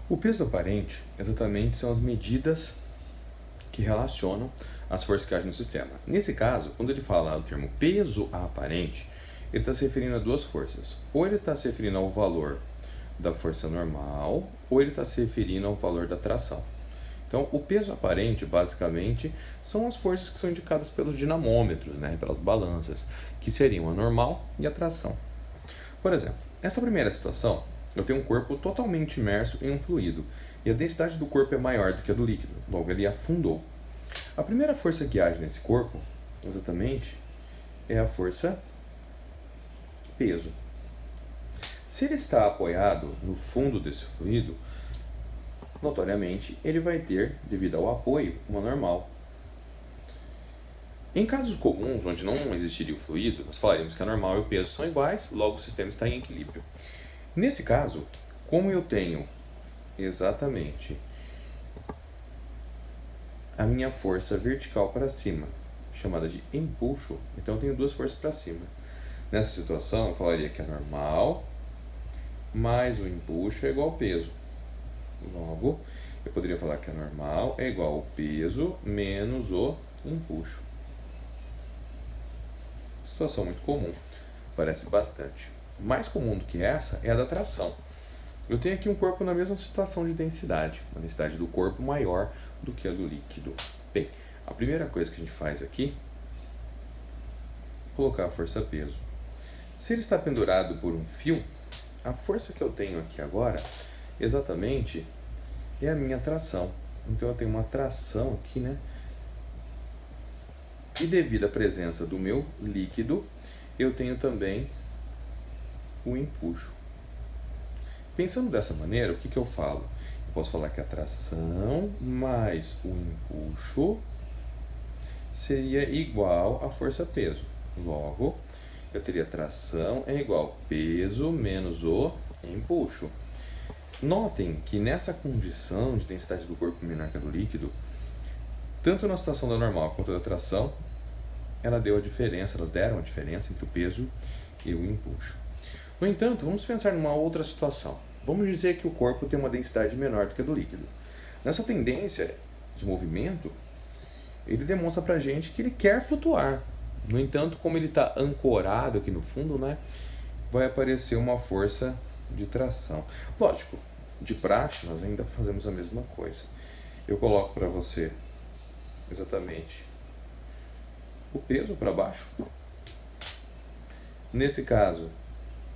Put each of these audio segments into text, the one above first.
O peso aparente, exatamente, são as medidas que relacionam as forças que agem no sistema. Nesse caso, quando ele fala o termo peso aparente, ele está se referindo a duas forças. Ou ele está se referindo ao valor da força normal, ou ele está se referindo ao valor da tração. Então, o peso aparente, basicamente, são as forças que são indicadas pelos dinamômetros, né, pelas balanças, que seriam a normal e a tração. Por exemplo, nessa primeira situação, eu tenho um corpo totalmente imerso em um fluido, e a densidade do corpo é maior do que a do líquido, logo ele afundou. A primeira força que age nesse corpo, exatamente, é a força peso. Se ele está apoiado no fundo desse fluido, notoriamente ele vai ter, devido ao apoio, uma normal. Em casos comuns, onde não existiria o fluido, nós falaríamos que a normal e o peso são iguais, logo o sistema está em equilíbrio. Nesse caso, como eu tenho exatamente a minha força vertical para cima, chamada de empuxo, então eu tenho duas forças para cima. Nessa situação, eu falaria que a normal mais o empuxo é igual ao peso. Logo, eu poderia falar que a normal é igual ao peso menos o empuxo. Situação muito comum, parece bastante. Mais comum do que essa é a da tração. Eu tenho aqui um corpo na mesma situação de densidade, uma densidade do corpo maior do que a do líquido. Bem, a primeira coisa que a gente faz aqui é colocar a força-peso. Se ele está pendurado por um fio, a força que eu tenho aqui agora, exatamente, é a minha tração. Então eu tenho uma tração aqui, né? E devido à presença do meu líquido, eu tenho também o empuxo. Pensando dessa maneira, o que eu falo? Eu posso falar que a tração mais o empuxo seria igual à força-peso. Logo, eu teria tração é igual peso menos o empuxo. Notem que nessa condição de densidade do corpo menor que a do líquido, tanto na situação da normal quanto da tração, elas deram a diferença entre o peso e o empuxo. No entanto, vamos pensar numa outra situação. Vamos dizer que o corpo tem uma densidade menor do que a do líquido. Nessa tendência de movimento, ele demonstra pra gente que ele quer flutuar. No entanto, como ele está ancorado aqui no fundo, né, vai aparecer uma força de tração. Lógico, de praxe, nós ainda fazemos a mesma coisa. Eu coloco para você exatamente o peso para baixo. Nesse caso,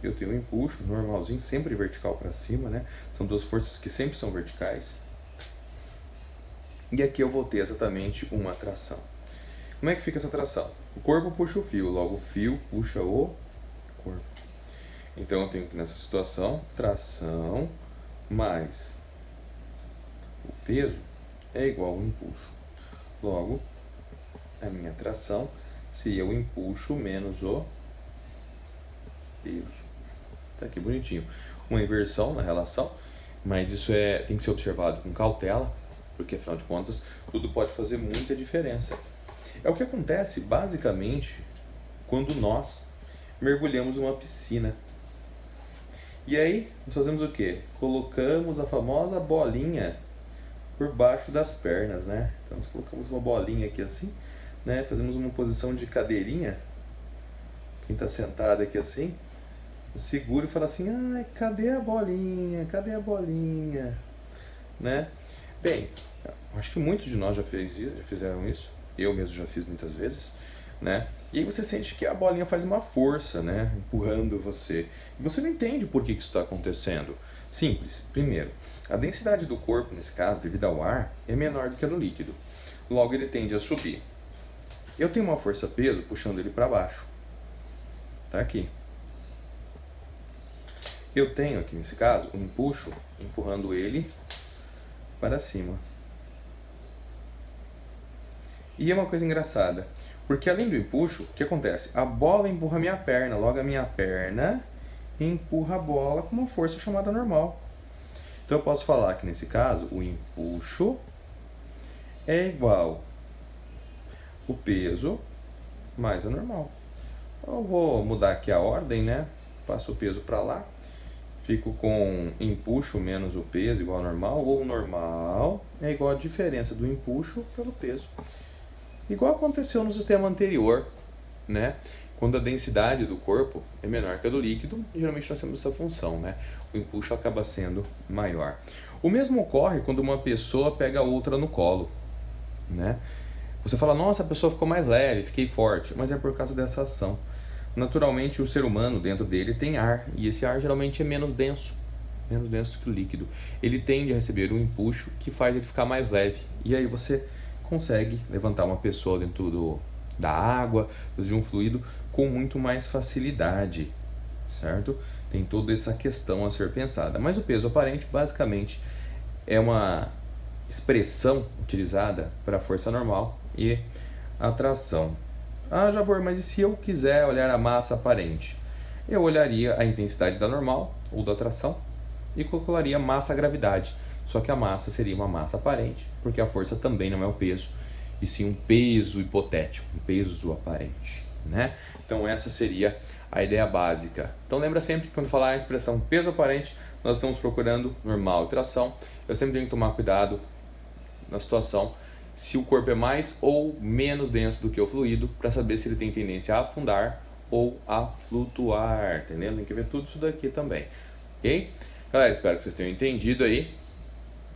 eu tenho um empuxo normalzinho, sempre vertical para cima, né? São duas forças que sempre são verticais. E aqui eu vou ter exatamente uma tração. Como é que fica essa tração? O corpo puxa o fio, logo o fio puxa o corpo. Então eu tenho que nessa situação, tração mais o peso é igual ao empuxo. Logo, a minha tração seria o empuxo menos o peso. Tá aqui bonitinho. Uma inversão na relação, mas isso tem que ser observado com cautela, porque afinal de contas tudo pode fazer muita diferença. É o que acontece basicamente quando nós mergulhamos numa piscina. E aí, nós fazemos o quê? Colocamos a famosa bolinha por baixo das pernas, né? Então, nós colocamos uma bolinha aqui assim, né? Fazemos uma posição de cadeirinha. Quem está sentado aqui assim, segura e fala assim: ai, cadê a bolinha? Cadê a bolinha? Né? Bem, acho que muitos de nós já fizeram isso. Eu mesmo já fiz muitas vezes. Né? E aí você sente que a bolinha faz uma força, né? Empurrando você. E você não entende por que isso está acontecendo. Simples. Primeiro, a densidade do corpo, nesse caso, devido ao ar, é menor do que a do líquido. Logo, ele tende a subir. Eu tenho uma força-peso puxando ele para baixo. Tá aqui. Eu tenho aqui, nesse caso, um empuxo empurrando ele para cima. E é uma coisa engraçada, porque além do empuxo, o que acontece? A bola empurra a minha perna, logo a minha perna empurra a bola com uma força chamada normal. Então eu posso falar que nesse caso, o empuxo é igual o peso mais a normal. Eu vou mudar aqui a ordem, né? Passo o peso para lá, Fico com empuxo menos o peso igual ao normal, ou o normal é igual a diferença do empuxo pelo peso. Igual aconteceu no sistema anterior, né? Quando a densidade do corpo é menor que a do líquido, geralmente nós temos essa função, né? O empuxo acaba sendo maior. O mesmo ocorre quando uma pessoa pega outra no colo, né? Você fala, nossa, a pessoa ficou mais leve, fiquei forte, mas é por causa dessa ação. Naturalmente, o ser humano dentro dele tem ar, e esse ar geralmente é menos denso que o líquido. Ele tende a receber um empuxo que faz ele ficar mais leve, e aí você consegue levantar uma pessoa dentro da água, de um fluido, com muito mais facilidade, certo? Tem toda essa questão a ser pensada. Mas o peso aparente, basicamente, é uma expressão utilizada para a força normal e atração. Ah, Jabor, mas e se eu quiser olhar a massa aparente? Eu olharia a intensidade da normal ou da atração e calcularia a massa-gravidade. Só que a massa seria uma massa aparente, porque a força também não é o peso, e sim um peso hipotético, um peso aparente, né? Então essa seria a ideia básica. Então lembra sempre que quando falar a expressão peso aparente, nós estamos procurando normal e tração. Eu sempre tenho que tomar cuidado na situação se o corpo é mais ou menos denso do que o fluido, para saber se ele tem tendência a afundar ou a flutuar, entendeu? Tem que ver tudo isso daqui também, ok? Galera, espero que vocês tenham entendido aí,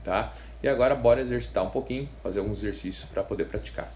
tá? E agora bora exercitar um pouquinho, fazer alguns exercícios para poder praticar.